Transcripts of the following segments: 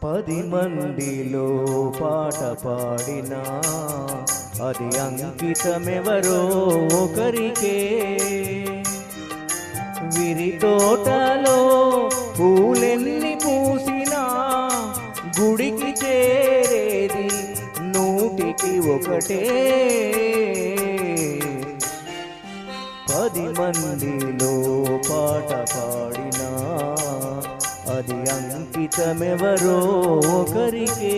10 మందిలో పాట పాడినా అది అంకితమెవరో ఒకరికే. విరి తోటలో పూలెన్ని పూసినా గుడికి చేరేది 100కి 1. 10 మందిలో పాట పాడినా అది అంకితమెవరో ఒకరికే.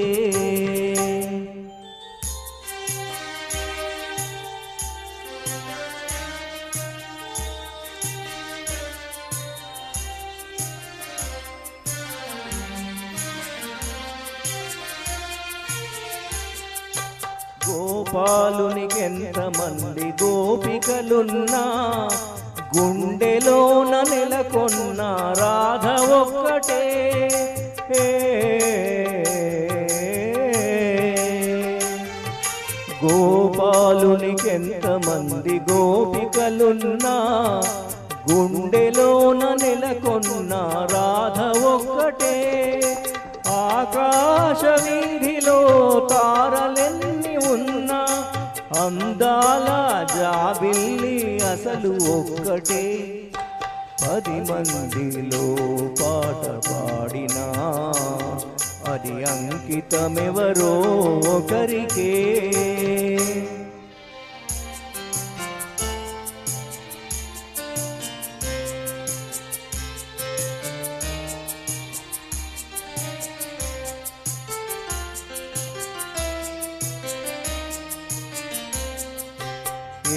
గోపాలునికెంతమంది గోపికలున్నా గుండెలోన నెలకొన్న రాధ ఒక్కటే. గోపాలునికెంతమంది గోపికలున్నా గుండెలోన నెలకొన్న రాధ ఒక్కటే. ఆకాశ వీధిలో తారలెన్ని ఉన్నా అందాల జాబిల్లి అసలు ఒక్కటే. 10 మందిలో పాట పాడినా అది అంకితమెవరో ఒకరికే.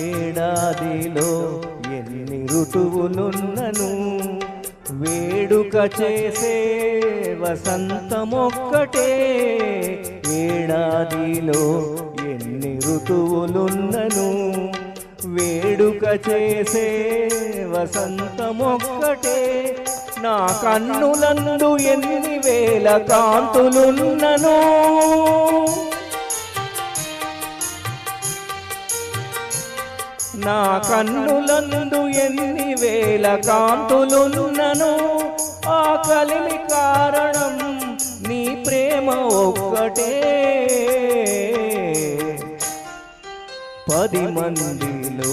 ఏడాదిలో ఎన్ని ఋతువులున్నను వేడుక చేసే వసంతమొక్కటే. ఏడాదిలో ఎన్ని ఋతువులున్నను వేడుక చేసే వసంతమొక్కటే. నా కన్నులందు ఎన్ని వేల కాంతులున్నను నా కన్నులందు ఎన్ని వేల కాంతులున్నను ఆ కలిమి కారణం నీ ప్రేమ ఒక్కటే. 10 మందిలో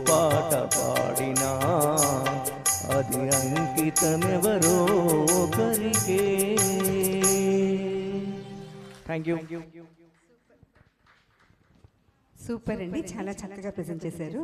పాట పాడినా అది అంకితమెవరో ఒకరికే. Thank you. సూపర్ అండి, చాలా చక్కగా ప్రెజెంట్ చేశారు.